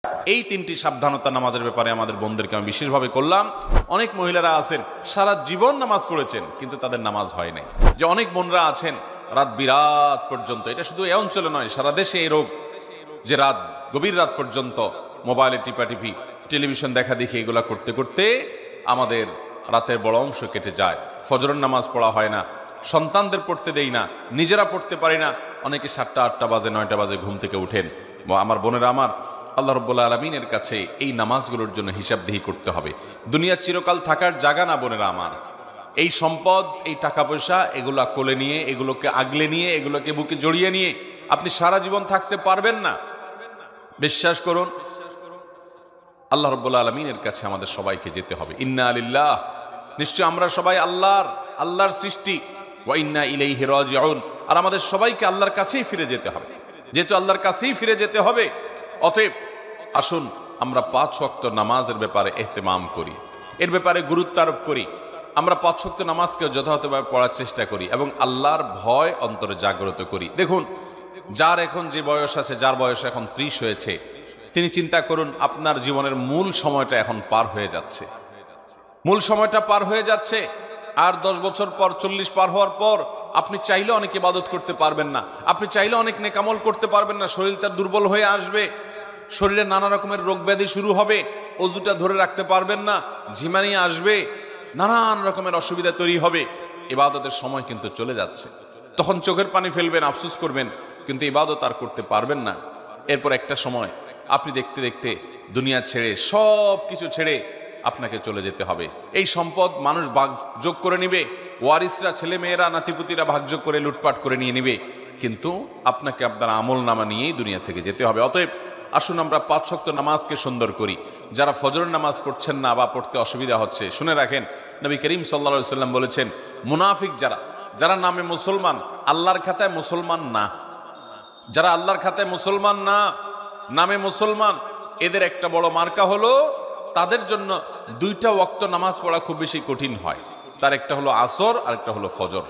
এই তিনটি সাবধানতা নামাজের ব্যাপারে আমাদের বোনদেরকে আমি বিশেষভাবে করলাম। অনেক মহিলারা আছেন সারা জীবন নামাজ পড়েছেন কিন্তু তাদের নামাজ হয় নাই। যে অনেক বোনরা আছেন রাত বিরাত পর্যন্ত, এটা শুধু এই অঞ্চলে নয়, সারা দেশে এই রোগ, যে রাত গভীর রাত পর্যন্ত মোবাইলে টিপাটিপি, টেলিভিশন দেখা দেখি, এগুলা করতে করতে আমাদের রাতের বড় অংশ কেটে যায়। ফজরের নামাজ পড়া হয় না, সন্তানদের পড়তে দেই না, নিজেরা পড়তে পারি না। অনেকে 7টা 8টা বাজে 9টা বাজে ঘুম থেকে উঠেন। আমার বোনেরা আমার, আল্লাহ রাব্বুল আলামিনের কাছে এই নামাজগুলোর জন্য হিসাবদিহি করতে হবে। দুনিয়া চিরকাল থাকার জায়গা না বোনেরা আমার। এই সম্পদ, এই টাকা পয়সা, এগুলা কোলে নিয়ে, এগুলোকে আগলে নিয়ে, এগুলোকে বুকে জড়িয়ে নিয়ে আপনি সারা জীবন থাকতে পারবেন না। বিশ্বাস করুন, আল্লাহ রাব্বুল আলামিনের কাছে আমাদের সবাইকে যেতে হবে। ইন্না লিল্লাহ, নিশ্চয় আমরা সবাই আল্লাহর সৃষ্টি, ওয়া ইন্না ইলাইহি রাজিউন, আর আমাদের সবাইকে আল্লাহর কাছেই ফিরে যেতে হবে। যেহেতু আল্লাহর কাছেই ফিরে যেতে হবে, অতএব আসুন আমরা 5 ওয়াক্ত নামাজের ব্যাপারে ইহতিমাম করি, এর ব্যাপারে গুরুত্ব আরোপ করি। আমরা 5 ওয়াক্ত নামাজকে যথাযথভাবে পড়ার চেষ্টা করি এবং আল্লাহর ভয় অন্তরে জাগ্রত করি। দেখুন, যার এখন যে বয়স আছে, যার বয়স এখন 30 হয়েছে, তিনি চিন্তা করুন আপনার জীবনের মূল সময়টা এখন পার হয়ে যাচ্ছে। মূল সময়টা পার হয়ে যাচ্ছে। আর 10 বছর পর, 40 পার হওয়ার পর আপনি চাইলে অনেক ইবাদত করতে পারবেন না, আপনি চাইলে অনেক নেকামল করতে পারবেন না। শরীরটা দুর্বল হয়ে আসবে, শরীরে নানা রকমের রোগ ব্যাধি শুরু হবে, অজুটা ধরে রাখতে পারবেন না, ঝিমানি আসবে, নানান রকমের অসুবিধা তৈরি হবে। ইবাদতের সময় কিন্তু চলে যাচ্ছে। তখন চোখের পানি ফেলবেন, আফসোস করবেন, কিন্তু ইবাদত আর করতে পারবেন না। এরপর একটা সময় আপনি দেখতে দেখতে দুনিয়া ছেড়ে, সব কিছু ছেড়ে আপনাকে চলে যেতে হবে। এই সম্পদ মানুষ ভাগযোগ করে নিবে, ওয়ারিসরা, ছেলে মেয়েরা, নাতিপুতিরা ভাগযোগ করে লুটপাট করে নিয়ে নিবে, কিন্তু আপনাকে আপনার আমল নামা নিয়েই দুনিয়া থেকে যেতে হবে। অতএব আসুন আমরা 5 ওয়াক্ত নামাজকে সুন্দর করি। যারা ফজরের নামাজ পড়ছেন না বা পড়তে অসুবিধা হচ্ছে, শুনে রাখেন, নবী করিম সাল্লাল্লাহু আলাইহি সাল্লাম বলেছেন, মুনাফিক যারা নামে মুসলমান, আল্লাহর খাতায় মুসলমান না, যারা আল্লাহর খাতায় মুসলমান না, নামে মুসলমান, এদের একটা বড় মার্কা হলো তাদের জন্য 2টা ওয়াক্ত নামাজ পড়া খুব বেশি কঠিন হয়। তার একটা হলো আসর আর একটা হলো ফজর।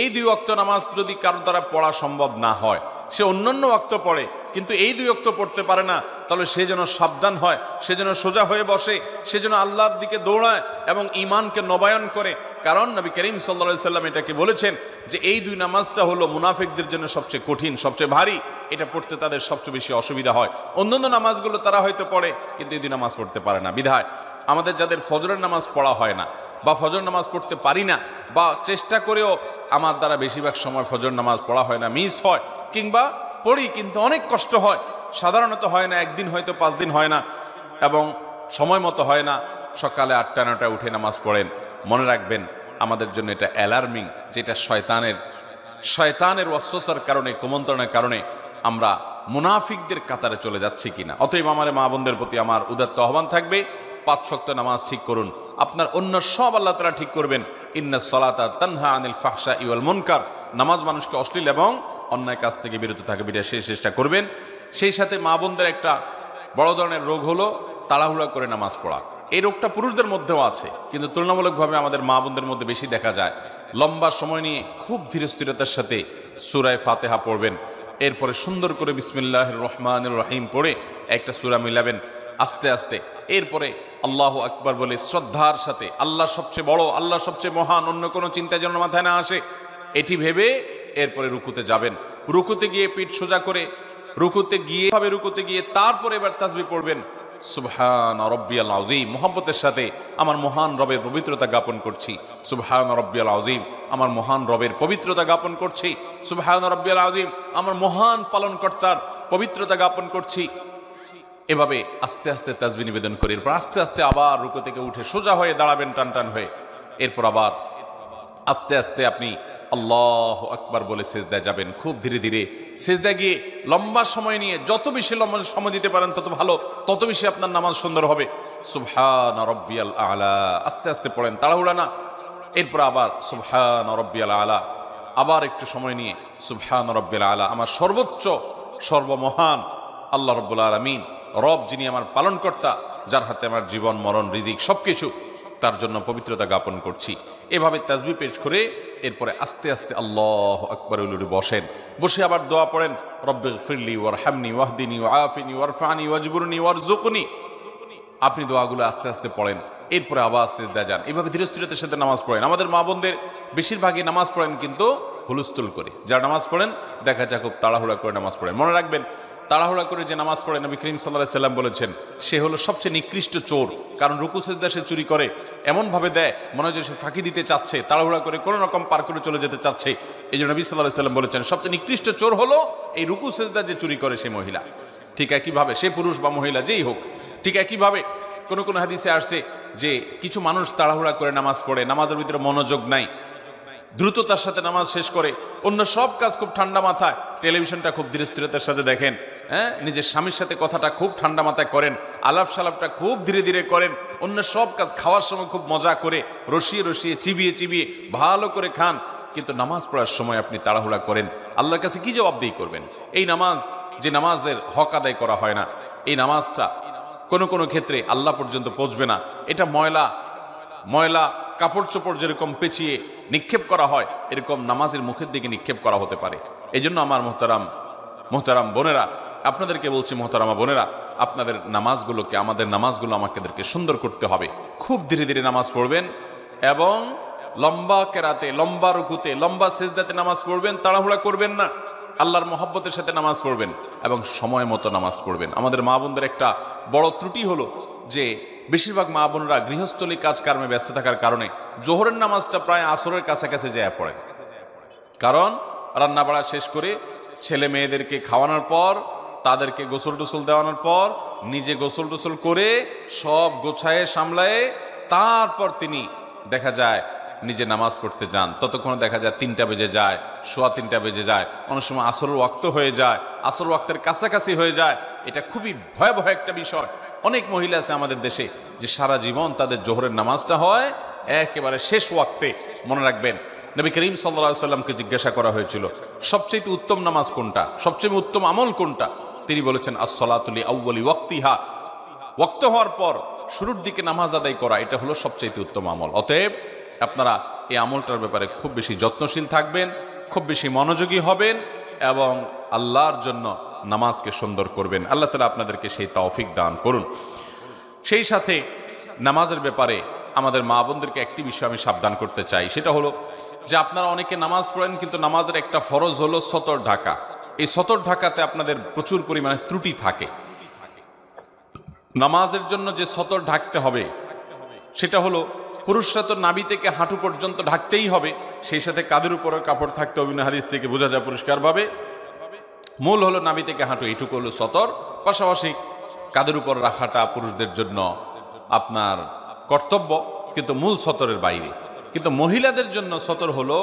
এই 2 ওয়াক্ত নামাজ যদি কারো দ্বারা পড়া সম্ভব না হয়, সে অন্যান্য ওয়াক্ত পড়ে কিন্তু এই 2 ওয়াক্ত পড়তে পারে না, তাহলে সে যেন সাবধান হয়, সে যেন সোজা হয়ে বসে, সে যেন আল্লাহর দিকে দৌড়ায় এবং ঈমানকে নবায়ন করে। কারণ নবী করিম সাল্লাল্লাহু আলাইহি সাল্লাম এটাকে বলেছেন যে এই 2 নামাজটা হলো মুনাফিকদের জন্য সবচেয়ে কঠিন, সবচেয়ে ভারী, এটা পড়তে তাদের সবচেয়ে বেশি অসুবিধা হয়। অন্যান্য নামাজগুলো তারা হয়তো পড়ে কিন্তু এই 2 নামাজ পড়তে পারে না। বিধায় আমাদের যাদের ফজরের নামাজ পড়া হয় না বা ফজর নামাজ পড়তে পারি না, বা চেষ্টা করেও আমার দ্বারা বেশিরভাগ সময় ফজর নামাজ পড়া হয় না, মিস হয়, কিংবা পড়ি কিন্তু অনেক কষ্ট হয়, সাধারণত হয় না, একদিন হয়তো 5 দিন হয় না, এবং সময় মতো হয় না, সকালে 8টা 9টায় উঠে নামাজ পড়েন, মনে রাখবেন আমাদের জন্য এটা অ্যালার্মিং, যেটা শয়তানের ওয়াসওয়াসার কারণে, কুমন্ত্রণার কারণে আমরা মুনাফিকদের কাতারে চলে যাচ্ছি কিনা। অতএব আমার মা বোনদের প্রতি আমার উদাত্ত আহ্বান থাকবে, 5 ওয়াক্ত নামাজ ঠিক করুন, আপনার অন্য সব আল্লাহ তাআলা ঠিক করবেন। ইন্নাস সালাতা তানহা আনিল ফাহশাই ওয়াল মুনকার, নামাজ মানুষকে অশ্লীল এবং অন্যায় কাজ থেকে বিরত থাকবে, এটা সেই চেষ্টা করবেন। সেই সাথে মা বোনদের একটা বড় ধরনের রোগ হলো তাড়াহুড়া করে নামাজ পড়া। এই রোগটা পুরুষদের মধ্যেও আছে, কিন্তু তুলনামূলকভাবে আমাদের মা বোনদের মধ্যে বেশি দেখা যায়। লম্বা সময় নিয়ে খুব ধীরস্থিরতার সাথে সূরা ফাতিহা পড়বেন, এরপরে সুন্দর করে বিসমিল্লাহির রহমানির রহিম পড়ে একটা সূরা মিলাবেন আস্তে আস্তে, এরপরে আল্লাহু আকবার বলে শ্রদ্ধার সাথে, আল্লাহ সবচেয়ে বড়, আল্লাহ সবচেয়ে মহান, অন্য কোনো চিন্তা যেন মাথায় না আসে, এটি ভেবে এরপরে রুকুতে যাবেন। রুকুতে গিয়ে পিঠ সোজা করে রুকুতে গিয়ে তারপরে এবার তাসবিহ পড়বেন, সুবহান রাব্বিয়াল আযীম, মুহাব্বতের সাথে আমার মহান রবের পবিত্রতা জ্ঞাপন করছি, সুবহান রাব্বিয়াল আযীম, আমার মহান রবের পবিত্রতা জ্ঞাপন করছি, সুবহান রাব্বিয়াল আযীম, আমার মহান পালনকর্তার পবিত্রতা জ্ঞাপন করছি। এভাবে আস্তে আস্তে তাসবিহ নিবেদন করে এরপর আস্তে আস্তে আবার রুকু থেকে উঠে সোজা হয়ে দাঁড়াবেন টান হয়ে। এরপর আবার আস্তে আস্তে আপনি আল্লাহু আকবার বলে সিজদায় যাবেন। খুব ধীরে ধীরে সিজদায় গিয়ে লম্বা সময় নিয়ে, যত বেশি লম্বা সময় দিতে পারেন তত ভালো, তত বেশি আপনার নামাজ সুন্দর হবে। সুবহান রাব্বিয়াল আলা, আস্তে আস্তে পড়েন, তাড়াহুড়া না। এরপর আবার সুবহান রাব্বিয়াল আলা, আবার একটু সময় নিয়ে সুবহান রাব্বিয়াল আলা, আমার সর্বোচ্চ সর্বমহান আল্লাহ রাব্বুল আলামিন, রব যিনি আমার পালনকর্তা, যার হাতে আমার জীবন মরণ রিজিক সবকিছু, তার জন্য পবিত্রতা জ্ঞাপন করছি। এভাবে তাসবিহ পেশ করে এরপরে আস্তে আস্তে আল্লাহু আকবার বলে বসেন। বসে আবার দোয়া পড়েন, রব্বিগফিরলি ওয়ারহামনি ওয়াহদিনি ওয়াআফিনি ওয়ারফানি ওয়াজবুরনি ওয়ারযুকনি। আপনি দোয়াগুলো আস্তে আস্তে পড়েন, এরপরে আবার সিজদায় যান। এভাবে ধীরস্থিরতার সাথে নামাজ পড়েন। আমাদের মা বোনদের বেশিরভাগই নামাজ পড়েন কিন্তু হুলস্থুল করে। যারা নামাজ পড়েন দেখা যায় খুব তাড়াহুড়া করে নামাজ পড়েন। মনে রাখবেন, তাড়াহুড়া করে যে নামাজ পড়ে নবী করিম সাল্লাল্লাহু আলাইহি সাল্লাম বলেছেন সে হলো সবচেয়ে নিকৃষ্ট চোর। কারণ রুকু সিজদা সে চুরি করে, এমনভাবে দেয় মনে হয় যে সে ফাঁকি দিতে চাচ্ছে, তাড়াহুড়া করে কোনো রকম পার করে চলে যেতে চাচ্ছে। এই জন্য নবী সাল্লাল্লাহু আলাইহি সাল্লাম বলেছেন সবচেয়ে নিকৃষ্ট চোর হলো এই রুকু সিজদা যে চুরি করে সে মহিলা। ঠিক একইভাবে সে পুরুষ বা মহিলা যেই হোক। ঠিক একইভাবে কোন কোন হাদিসে আসছে যে কিছু মানুষ তাড়াহুড়া করে নামাজ পড়ে, নামাজের ভিতরে মনোযোগ নাই, দ্রুততার সাথে নামাজ শেষ করে, অন্য সব কাজ খুব ঠান্ডা মাথায়, টেলিভিশনটা খুব ধীরস্থিরতার সাথে দেখেন, নিজের স্বামীর সাথে কথাটা খুব ঠান্ডা মাথায় করেন, আলাপ সালাপটা খুব ধীরে ধীরে করেন, অন্য সব কাজ খাওয়ার সময় খুব মজা করে রসিয়ে রসিয়ে চিবিয়ে চিবিয়ে ভালো করে খান, কিন্তু নামাজ পড়ার সময় আপনি তাড়াহুড়া করেন, আল্লাহর কাছে কি জবাবদিহি করবেন? এই নামাজ যে নামাজের হক আদায় করা হয় না, এই নামাজটা কোনো কোনো ক্ষেত্রে আল্লাহ পর্যন্ত পৌঁছবে না। এটা ময়লা কাপড় চোপড় যেরকম পেঁচিয়ে নিক্ষেপ করা হয়, এরকম নামাজের মুখের দিকে নিক্ষেপ করা হতে পারে। এই জন্য আমার মোহতারাম বোনেরা, আপনাদেরকে বলছি, মোহতারামা বোনেরা, আপনাদের নামাজগুলোকে, আমাদের নামাজগুলো আমাদেরকে সুন্দর করতে হবে। খুব ধীরে ধীরে নামাজ পড়বেন এবং লম্বা কেরাতে, লম্বা রুকুতে, লম্বা সিজদাতে নামাজ পড়বেন। তাড়াহুড়া করবেন না, আল্লাহর মহব্বতের সাথে নামাজ পড়বেন এবং সময় মতো নামাজ পড়বেন। আমাদের মা বোনদের একটা বড় ত্রুটি হলো যে বেশিরভাগ মা বোনরা গৃহস্থলী কাজকর্মে ব্যস্ত থাকার কারণে জোহরের নামাজটা প্রায় আসরের কাছাকাছি যায় পড়ে। কারণ রান্না বাড়া শেষ করে ছেলে মেয়েদেরকে খাওয়ানোর পর, তাদেরকে গোসল টোসল দেওয়ানোর পর, নিজে গোসল টোসল করে সব গোছায়ে সামলায়ে তারপর তিনি দেখা যায় নিজে নামাজ পড়তে যান। ততক্ষণে দেখা যায় 3টা বেজে যায়, সোয়া 3টা বেজে যায়, অনেক সময় আসরের ওয়াক্ত হয়ে যায়, আসর ওয়াক্তের কাছাকাছি হয়ে যায়। এটা খুবই ভয়াবহ একটা বিষয়। অনেক মহিলা আছে আমাদের দেশে যে সারা জীবন তাদের জোহরের নামাজটা হয় একেবারে শেষ ওয়াক্তে। মনে রাখবেন, নবী করিম সাল্লাল্লাহু আলাইহি সাল্লামকে জিজ্ঞাসা করা হয়েছিল সবচেয়ে উত্তম নামাজ কোনটা, সবচেয়ে উত্তম আমল কোনটা? তিনি বলেছেন আস-সালাতু লি আউয়ালি ওয়াক্তিহা, ওয়াক্ত হওয়ার পর শুরুর দিকে নামাজ আদায় করা, এটা হলো সবচেয়ে উত্তম আমল। অতএব আপনারা এই আমলটার ব্যাপারে খুব বেশি যত্নশীল থাকবেন, খুব বেশি মনোযোগী হবেন এবং আল্লাহর জন্য নামাজকে সুন্দর করবেন। আল্লাহ তাআলা আপনাদেরকে সেই তৌফিক দান করুন। সেই সাথে নামাজের ব্যাপারে আমাদের মা বোনদেরকে একটি বিষয় আমি সাবধান করতে চাই, সেটা হলো যে আপনারা অনেকে নামাজ পড়েন কিন্তু নামাজের একটা ফরজ হলো সতর ঢাকা। এই সতর ঢাকাতে আপনাদের প্রচুর পরিমাণে ত্রুটি থাকে। নামাজের জন্য যে সতর ঢাকতে হবে সেটা হলো পুরুষরা তো নাভি থেকে হাঁটু পর্যন্ত ঢাকতেই হবে, সেই সাথে কাঁধের উপরে কাপড় থাকতে হবে। হাদিস থেকে বোঝা যায় পরিষ্কারভাবে মূল হলো নাভি থেকে হাঁটু, এইটুকু হলো সতর। পাশাপাশি কাঁধের উপর রাখাটা পুরুষদের জন্য আপনার কর্তব্য, কিন্তু মূল সতরের বাইরে। কিন্তু মহিলাদের জন্য সতর হলো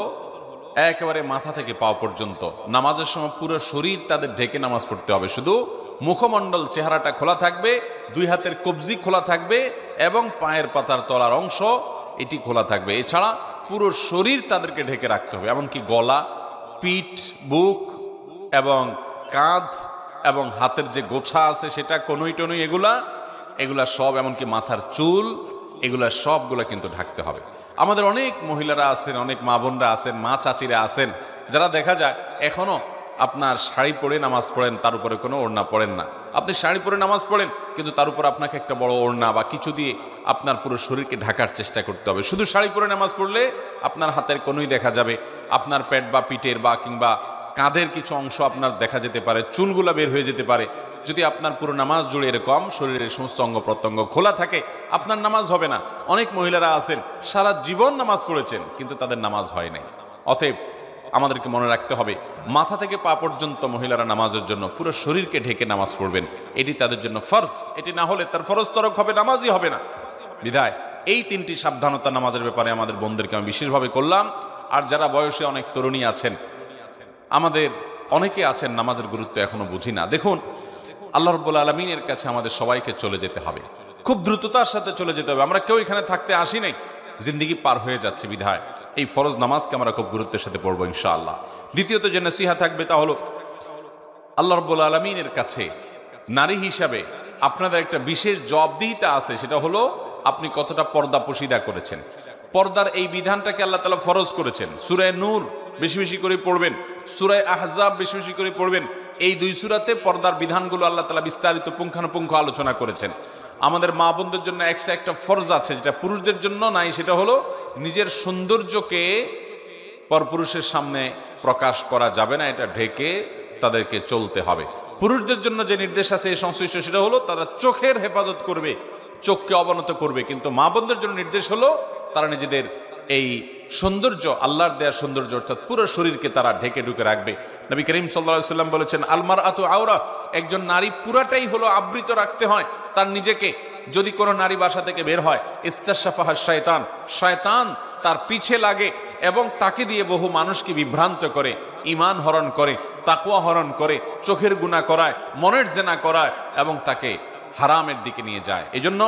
একেবারে মাথা থেকে পা পর্যন্ত। নামাজের সময় পুরো শরীর তাদের ঢেকে নামাজ পড়তে হবে, শুধু মুখমণ্ডল চেহারাটা খোলা থাকবে, 2 হাতের কবজি খোলা থাকবে এবং পায়ের পাতার তলার অংশ এটি খোলা থাকবে। এছাড়া পুরো শরীর তাদেরকে ঢেকে রাখতে হবে, এমনকি গলা, পিঠ, বুক এবং কাঁধ এবং হাতের যে গোছা আছে সেটা, কনুই টনুই, এগুলা সব, এমনকি মাথার চুল, এগুলা সবগুলা কিন্তু ঢাকতে হবে। আমাদের অনেক মহিলারা আছেন, অনেক মা বোনরা আছেন, মা চাচিরা আছেন, যারা দেখা যায় এখনো আপনার শাড়ি পরে নামাজ পড়েন, তার উপরে কোনো ওড়না পড়েন না। আপনি শাড়ি পরে নামাজ পড়েন কিন্তু তার উপর আপনাকে একটা বড় ওড়না বা কিছু দিয়ে আপনার পুরো শরীরকে ঢাকার চেষ্টা করতে হবে। শুধু শাড়ি পরে নামাজ পড়লে আপনার হাতের কোনোই দেখা যাবে, আপনার পেট বা পিঠের বা কিংবা কাঁধের কিছু অংশ আপনার দেখা যেতে পারে, চুলগুলা বের হয়ে যেতে পারে। যদি আপনার পুরো নামাজ জুড়ে এরকম শরীরের সমস্ত অঙ্গ প্রত্যঙ্গ খোলা থাকে, আপনার নামাজ হবে না। অনেক মহিলারা আছেন সারা জীবন নামাজ পড়েছেন কিন্তু তাদের নামাজ হয় নাই। অতএব আমাদেরকে মনে রাখতে হবে মাথা থেকে পা পর্যন্ত মহিলারা নামাজের জন্য পুরো শরীরকে ঢেকে নামাজ পড়বেন, এটি তাদের জন্য ফরজ। এটি না হলে তার ফরজ তরক হবে, নামাজই হবে না। বিধায় এই 3টি সাবধানতা নামাজের ব্যাপারে আমাদের বোনদেরকে আমি বিশেষভাবে করলাম। আর যারা বয়সে অনেক তরুণী আছেন, আমাদের অনেকে আছেন নামাজের গুরুত্ব এখনো বুঝি না। দেখুন, আল্লাহ রাব্বুল আলামিনের কাছে আমাদের সবাইকে চলে যেতে হবে, খুব দ্রুততার সাথে চলে যেতে হবে। আমরা কেউ এখানে থাকতে আসি নাই, জিন্দিগি পার হয়ে যাচ্ছে। বিধায় এই ফরজ নামাজকে আমরা খুব গুরুত্বের সাথে পড়বো ইনশাআল্লাহ। দ্বিতীয়ত যে নসিহা থাকবে তা হলো আল্লাহ রাব্বুল আলামিনের কাছে নারী হিসাবে আপনাদের একটা বিশেষ জবাবদিহিতা আছে, সেটা হলো আপনি কতটা পর্দা পশিদা করেছেন। পর্দার এই বিধানটাকে আল্লাহ তাআলা ফরজ করেছেন। সূরা নূর বেশি বেশি করে পড়বেন, সূরা আহজাব বেশি বেশি করে পড়বেন। এই দুই সূরাতে পর্দার বিধানগুলো আল্লাহ তাআলা বিস্তারিত পুঙ্খানুপুঙ্খ আলোচনা করেছেন। আমাদের মা বোনদের জন্য এক্সট্রা একটা ফরজ আছে, যেটা পুরুষদের জন্য নাই, সেটা হলো নিজের সৌন্দর্যকে পরপুরুষের সামনে প্রকাশ করা যাবে না, এটা ঢেকে তাদেরকে চলতে হবে। পুরুষদের জন্য যে নির্দেশ আছে এই সংশ্লিষ্ট, সেটা হলো তারা চোখের হেফাজত করবে, চোখকে অবনত করবে। কিন্তু মা বোনদের জন্য নির্দেশ হলো তারা নিজেদের এই সৌন্দর্য, আল্লাহর দেয়া সৌন্দর্য অর্থাৎ পুরো শরীরকে তারা ঢেকে ঢুকে রাখবে। নবী করিম সাল্লাল্লাহু আলাইহি ওয়াসাল্লাম বলেছেন, আলমার আতু আওরা, একজন নারী পুরাটাই হলো আবৃত রাখতে হয় তার নিজেকে। যদি কোনো নারী বাসা থেকে বের হয়, ইস্তাশাফাহা শয়তান, শয়তান তার পিছে লাগে এবং তাকে দিয়ে বহু মানুষকে বিভ্রান্ত করে, ঈমান হরণ করে, তাকওয়া হরণ করে, চোখের গুনাহ করায়, মনের জেনা করায় এবং তাকে হারামের দিকে নিয়ে যায়। এজন্য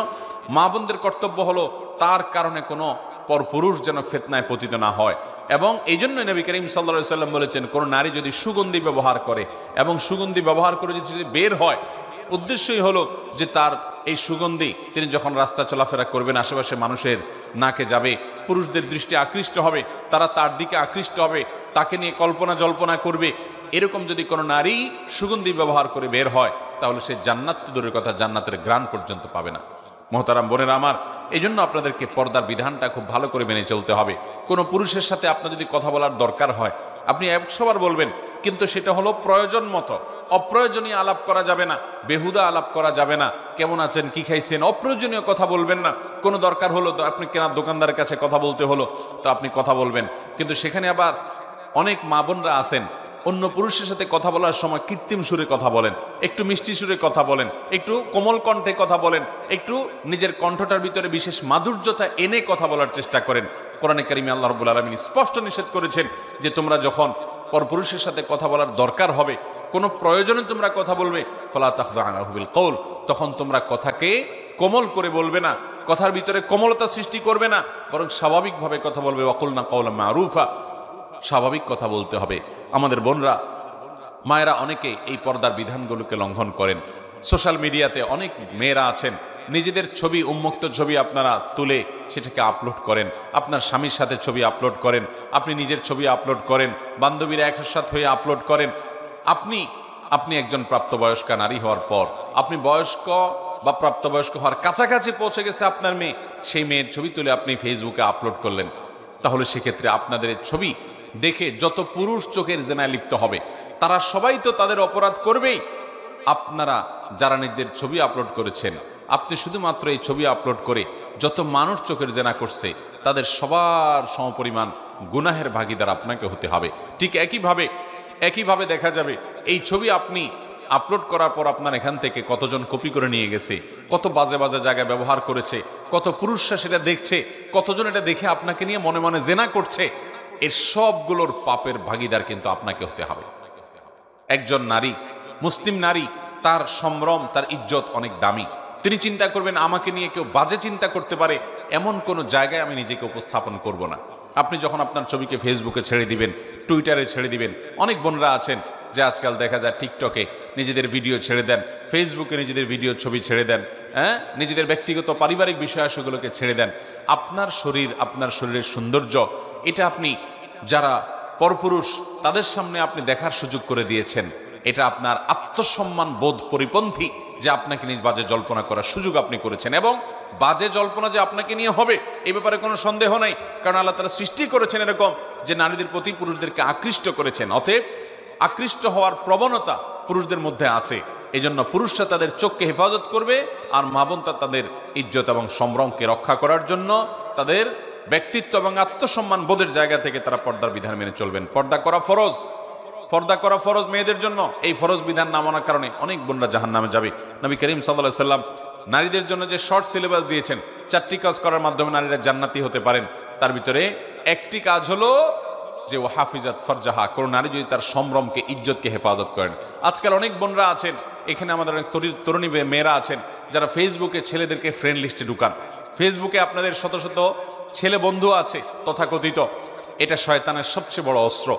মা বোনদের কর্তব্য হলো তার কারণে কোনো পরপুরুষ যেন ফিতনায় পতিত না হয়। এবং এই জন্য নবী করিম সাল্লাল্লাহু আলাইহি ওয়াসাল্লাম বলেছেন, কোনো নারী যদি সুগন্ধি ব্যবহার করে এবং সুগন্ধি ব্যবহার করে যদি বের হয়, উদ্দেশ্যই হলো যে তার এই সুগন্ধি তিনি যখন রাস্তা চলাফেরা করবেন, আশেপাশে মানুষের নাকে যাবে, পুরুষদের দৃষ্টি আকৃষ্ট হবে, তারা তার দিকে আকৃষ্ট হবে, তাকে নিয়ে কল্পনা জল্পনা করবে। এরকম যদি কোনো নারী সুগন্ধি ব্যবহার করে বের হয়, তাহলে সে জান্নাত তো দূরের কথা, জান্নাতের ঘ্রাণ পর্যন্ত পাবে না। মহতারাম বোনেরা আমার, এই জন্য আপনাদেরকে পর্দার বিধানটা খুব ভালো করে মেনে চলতে হবে। কোনো পুরুষের সাথে আপনার যদি কথা বলার দরকার হয়, আপনি 100 বার বলবেন, কিন্তু সেটা হলো প্রয়োজন মতো। অপ্রয়োজনীয় আলাপ করা যাবে না, বেহুদা আলাপ করা যাবে না, কেমন আছেন, কি খাইছেন, অপ্রয়োজনীয় কথা বলবেন না। কোনো দরকার হলো তো আপনি কেনার দোকানদারের কাছে কথা বলতে হলো তো আপনি কথা বলবেন, কিন্তু সেখানে আবার অনেক মা বোনরা আছেন অন্য পুরুষের সাথে কথা বলার সময় কৃত্রিম সুরে কথা বলেন, একটু মিষ্টি সুরে কথা বলেন, একটু কোমল কণ্ঠে কথা বলেন, একটু নিজের কণ্ঠটার ভিতরে বিশেষ মাধুর্যতা এনে কথা বলার চেষ্টা করেন। কোরআনে কারিমে আল্লাহ রাব্বুল আলামিন স্পষ্ট নিষেধ করেছেন যে তোমরা যখন পরপুরুষের সাথে কথা বলার দরকার হবে, কোনো প্রয়োজনে তোমরা কথা বলবে, ফালা তাখদা'না বিল কওল, তখন তোমরা কথাকে কোমল করে বলবে না, কথার ভিতরে কোমলতা সৃষ্টি করবে না, বরং স্বাভাবিকভাবে কথা বলবে। ওয়াকুলনা কাওলাম মারুফা, স্বাভাবিক কথা বলতে হবে। আমাদের বোনরা, মায়েরা অনেকে এই পর্দার বিধানগুলোকে লঙ্ঘন করেন। সোশ্যাল মিডিয়াতে অনেক মেয়েরা আছেন, নিজেদের ছবি, উন্মুক্ত ছবি আপনারা তুলে সেটাকে আপলোড করেন, আপনার স্বামীর সাথে ছবি আপলোড করেন, আপনি নিজের ছবি আপলোড করেন, বান্ধবীরা একসাথে হয়ে আপলোড করেন। আপনি একজন প্রাপ্তবয়স্কা নারী হওয়ার পর, আপনি বয়স্ক বা প্রাপ্তবয়স্ক হওয়ার কাছাকাছি পৌঁছে গেছে আপনার মেয়ে, সেই মেয়ের ছবি তুলে আপনি ফেসবুকে আপলোড করলেন, তাহলে সেক্ষেত্রে আপনাদের ছবি দেখে যত পুরুষ চোখের জেনায় লিপ্ত হবে, তারা সবাই তো তাদের অপরাধ করবেই। আপনারা যারা নিজেদের ছবি আপলোড করেছেন, আপনি শুধুমাত্র এই ছবি আপলোড করে যত মানুষ চোখের জেনা করছে, তাদের সবার সমপরিমাণ গুনাহের ভাগীদার আপনাকে হতে হবে। ঠিক একইভাবে দেখা যাবে এই ছবি আপনি আপলোড করার পর আপনার এখান থেকে কতজন কপি করে নিয়ে গেছে, কত বাজে বাজে জায়গায় ব্যবহার করেছে, কত পুরুষরা সেটা দেখছে, কতজন এটা দেখে আপনাকে নিয়ে মনে মনে জেনা করছে, এর সবগুলোর পাপের ভাগীদার কিন্তু আপনাকে হতে হবে। একজন নারী, মুসলিম নারী, তার সম্ভ্রম, তার ইজ্জত অনেক দামি। তিনি চিন্তা করবেন আমাকে নিয়ে কেউ বাজে চিন্তা করতে পারে, এমন কোনো জায়গায় আমি নিজেকে উপস্থাপন করব না। আপনি যখন আপনার ছবিকে ফেসবুকে ছেড়ে দিবেন, টুইটারে ছেড়ে দিবেন, অনেক বোনরা আছেন যে আজকাল দেখা যায় টিকটকে নিজেদের ভিডিও ছেড়ে দেন, ফেসবুকে নিজেদের ভিডিও ছবি ছেড়ে দেন, নিজেদের ব্যক্তিগত পারিবারিক বিষয়াবলীগুলোকে ছেড়ে দেন। আপনার শরীর, আপনার শরীরের সৌন্দর্য, এটা আপনি যারা পরপুরুষ তাদের সামনে আপনি দেখার সুযোগ করে দিয়েছেন, এটা আপনার আত্মসম্মান বোধ পরিপন্থী যে আপনাকে নিয়ে বাজে জল্পনা করার সুযোগ আপনি করেছেন। এবং বাজে জল্পনা যে আপনাকে নিয়ে হবে এই ব্যাপারে কোনো সন্দেহ নাই, কারণ আল্লাহ তাআলা সৃষ্টি করেছেন এরকম যে নারীদের প্রতি পুরুষদেরকে আকৃষ্ট করেছেন। অতএব আকৃষ্ট হওয়ার প্রবণতা পুরুষদের মধ্যে আছে, এই জন্য পুরুষরা তাদের চোখকে হেফাজত করবে, আর মা বোন তাদের ইজ্জত এবং সম্ভ্রমকে রক্ষা করার জন্য তাদের ব্যক্তিত্ব এবং আত্মসম্মান বোধের জায়গা থেকে তারা পর্দার বিধান মেনে চলবেন। পর্দা করা ফরজ মেয়েদের জন্য। এই ফরজ বিধান না মানার কারণে অনেক বোনরা জাহান্নামে যাবে। নবী করিম সাল্লাল্লাহু আলাইহি সাল্লাম নারীদের জন্য যে শর্ট সিলেবাস দিয়েছেন, 4টি কাজ করার মাধ্যমে নারীরা জান্নাতি হতে পারেন, তার ভিতরে একটি কাজ হলো যে ও হাফিজাত ফরজাহা, কোন নারী যদি তার সম্ভ্রমকে, ইজ্জতকে হেফাজত করেন। আজকাল অনেক বোনরা আছেন, এখানে আমাদের অনেক তরুণী মেয়েরা আছেন যারা ফেসবুকে ছেলেদেরকে ফ্রেন্ড লিস্টে ঢুকান। ফেসবুকে আপনাদের শত শত ছেলে বন্ধু আছে তথাকথিত, এটা শয়তানের সবচেয়ে বড় অস্ত্র।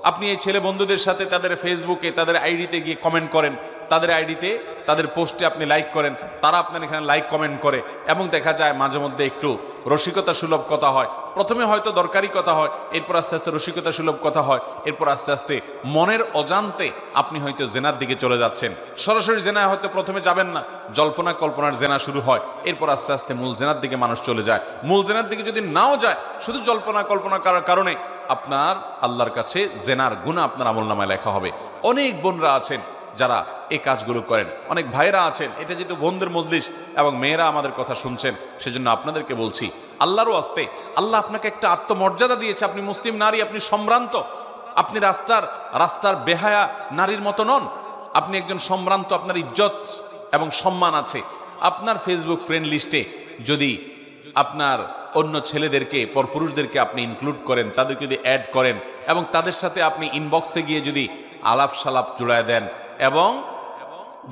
আপনি এই ছেলে বন্ধুদের সাথে তাদের ফেসবুকে, তাদের আইডিতে গিয়ে কমেন্ট করেন, তাদের আইডিতে তাদের পোস্টে আপনি লাইক করেন, তারা আপনার এখানে লাইক কমেন্ট করে, এবং দেখা যায় মাঝে মধ্যে একটু রসিকতা সুলভ কথা হয়। প্রথমে হয়তো দরকারি কথা হয়, এরপর আস্তে আস্তে রসিকতা সুলভ কথা হয়, এরপর আস্তে আস্তে মনের অজান্তে আপনি হয়তো জেনার দিকে চলে যাচ্ছেন। সরাসরি জেনায় হয়তো প্রথমে যাবেন না, জল্পনা কল্পনার জেনা শুরু হয়, এরপর আস্তে আস্তে মূল জেনার দিকে মানুষ চলে যায়। মূল জেনার দিকে যদি নাও যায়, শুধু জল্পনা কল্পনা করার কারণে আপনার আল্লাহর কাছে জেনার গুনাহ আপনার আমলনামায় লেখা হবে। অনেক বোনরা আছেন যারা এই কাজগুলো করেন, অনেক ভাইরা আছেন, এটা যেহেতু বোনদের মজলিস এবং মেয়েরা আমাদের কথা শুনছেন, সেজন্য আপনাদেরকে বলছি, আল্লাহরও আস্তে আল্লাহ আপনাকে একটা আত্মমর্যাদা দিয়েছে। আপনি মুসলিম নারী, আপনি সম্ভ্রান্ত, আপনি রাস্তার বেহায়া নারীর মতো নন, আপনি একজন সম্ভ্রান্ত, আপনার ইজ্জত এবং সম্মান আছে। আপনার ফেসবুক ফ্রেন্ড লিস্টে যদি আপনার অন্য ছেলেদেরকে, পরপুরুষদেরকে আপনি ইনক্লুড করেন, তাদেরকে যদি অ্যাড করেন এবং তাদের সাথে আপনি ইনবক্সে গিয়ে যদি আলাপ সালাপ জুড়ায় দেন এবং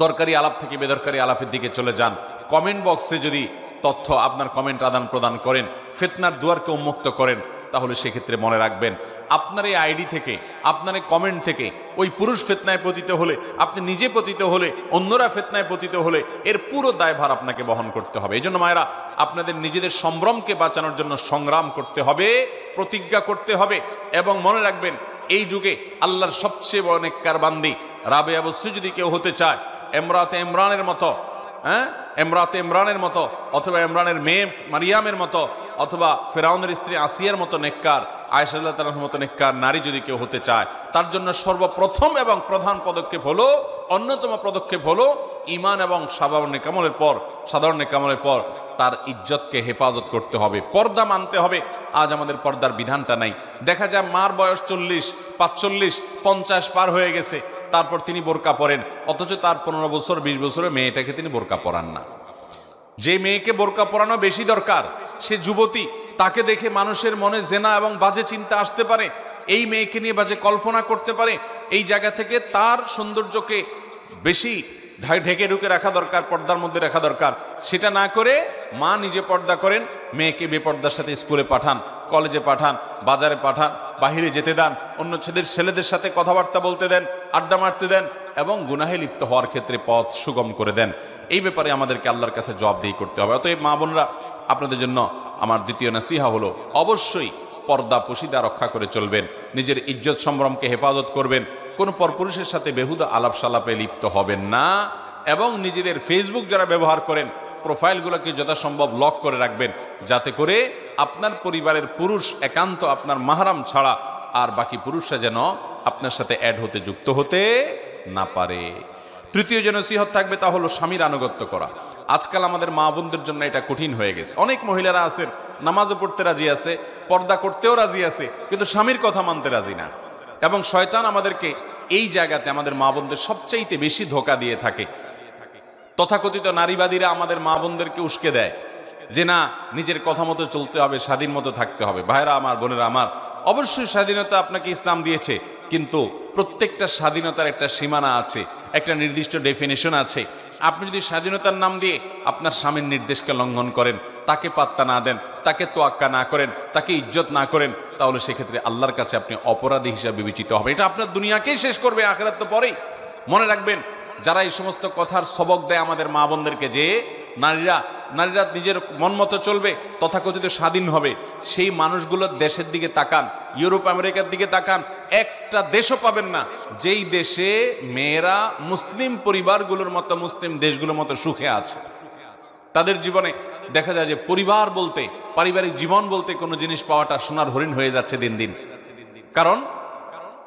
দরকারি আলাপ থেকে বেদরকারি আলাপের দিকে চলে যান, কমেন্ট বক্সে যদি তথ্য আপনার কমেন্ট আদান প্রদান করেন, ফিতনার দুয়ারকে উন্মুক্ত করেন, তাহলে সেক্ষেত্রে মনে রাখবেন আপনার এই আইডি থেকে, আপনার এই কমেন্ট থেকে ওই পুরুষ ফিতনায় পতিত হলে, আপনি নিজে পতিত হলে, অন্যরা ফিতনায় পতিত হলে এর পুরো দায়ভার আপনাকে বহন করতে হবে। এই জন্য মায়েরা, আপনাদের নিজেদের সম্ভ্রমকে বাঁচানোর জন্য সংগ্রাম করতে হবে, প্রতিজ্ঞা করতে হবে, এবং মনে রাখবেন এই যুগে আল্লাহর সবচেয়ে বড় নেককার বান্দি রাবেয়া বসরি যদি কেউ হতে চায়, ইমরাতে ইমরানের মতো, ইমরাতে ইমরানের মতো, অথবা ইমরানের মেয়ে মারিয়ামের মতো, অথবা ফেরাউনের স্ত্রী আসিয়ার মতো নেককার, আয়েশা রাদিয়াল্লাহু তাআলার মতো নেককার নারী যদি কেউ হতে চায়, তার জন্য সর্বপ্রথম এবং প্রধান পদক্ষেপ হলো, অন্যতম পদক্ষেপ হলো ঈমান এবং সাধারণ নেকামলের পর তার ইজ্জতকে হেফাজত করতে হবে, পর্দা মানতে হবে। আজ আমাদের পর্দার বিধানটা নাই। দেখা যায় মার বয়স 40, 45, 50 পার হয়ে গেছে, তারপর তিনি বোরকা পরেন, অথচ তার 15 বছর 20 বছরের মেয়েটাকে তিনি বোরকা পরান না। যে মেয়েকে বোরকা পরানো বেশি দরকার, সে যুবতী, তাকে দেখে মানুষের মনে জেনা এবং বাজে চিন্তা আসতে পারে, এই মেয়েকে নিয়ে বাজে কল্পনা করতে পারে। এই জায়গা থেকে তার সৌন্দর্যকে বেশি ঢেকে ঢুকে রাখা দরকার, পর্দার মধ্যে রাখা দরকার। সেটা না করে মা নিজে পর্দা করেন, মেয়েকে বেপর্দার সাথে স্কুলে পাঠান, কলেজে পাঠান, বাজারে পাঠান, বাহিরে যেতে দেন, অন্য ছেলেদের সাথে কথাবার্তা বলতে দেন, আড্ডা মারতে দেন, এবং গুনাহে লিপ্ত হওয়ার ক্ষেত্রে পথ সুগম করে দেন। এই ব্যাপারে আমাদেরকে আল্লাহর কাছে জবাবদিহি করতে হবে। অতএব মা বোনরা, আপনাদের জন্য আমার দ্বিতীয় নসিহা হলো, অবশ্যই পর্দা পশিদা রক্ষা করে চলবেন, নিজের ইজ্জত সম্ভ্রমকে হেফাজত করবেন, কোনো পরপুরুষের সাথে বেহুদা আলাপ সালাপে লিপ্ত হবেন না, এবং নিজেদের ফেসবুক যারা ব্যবহার করেন প্রোফাইলগুলোকে যথাসম্ভব লক করে রাখবেন, যাতে করে আপনার পরিবারের পুরুষ একান্ত আপনার মাহরাম ছাড়া আর বাকি পুরুষরা যেন আপনার সাথে অ্যাড হতে, যুক্ত হতে না পারে। তৃতীয় যে নসিহত থাকবে তা হলো স্বামীর আনুগত্য করা। আজকাল আমাদের মা বোনদের জন্য এটা কঠিন হয়ে গেছে। অনেক মহিলারা আছেন নামাজও পড়তে রাজি আছে, পর্দা করতেও রাজি আছে, কিন্তু স্বামীর কথা মানতে রাজি না। এবং শয়তান আমাদেরকে এই জায়গাতে, আমাদের মা বোনদের সবচাইতে বেশি ধোঁকা দিয়ে থাকে। তথাকথিত নারীবাদীরা আমাদের মা বোনদেরকে উস্কে দেয় যে না, নিজের কথা মতো চলতে হবে, স্বাধীন মতো থাকতে হবে। ভাইরা আমার, বোনেরা আমার, অবশ্যই স্বাধীনতা আপনাকে ইসলাম দিয়েছে, কিন্তু প্রত্যেকটা স্বাধীনতার একটা সীমানা আছে, একটা নির্দিষ্ট ডেফিনেশন আছে। আপনি যদি স্বাধীনতার নাম দিয়ে আপনার স্বামীর নির্দেশকে লঙ্ঘন করেন, তাকে পাত্তা না দেন, তাকে তোয়াক্কা না করেন, তাকে ইজ্জত না করেন, তাহলে সেক্ষেত্রে আল্লাহর কাছে আপনি অপরাধী হিসাবে বিবেচিত হবে। এটা আপনার দুনিয়াকেই শেষ করবে, আখিরাত তো পরেই। মনে রাখবেন, যারা এই সমস্ত কথার সবক দেয় আমাদের মা বোনদেরকে যে নারীরা নিজের মন মতো চলবে, তথাকথিত স্বাধীন হবে, সেই মানুষগুলো দেশের দিকে তাকান, ইউরোপ আমেরিকার দিকে তাকান, একটা দেশও পাবেন না যেই দেশে মেয়েরা মুসলিম পরিবারগুলোর মতো, মুসলিম দেশগুলোর মতো সুখে আছে। তাদের জীবনে দেখা যায় যে পরিবার বলতে, পারিবারিক জীবন বলতে কোনো জিনিস পাওয়াটা সোনার হরিণ হয়ে যাচ্ছে দিন দিন। কারণ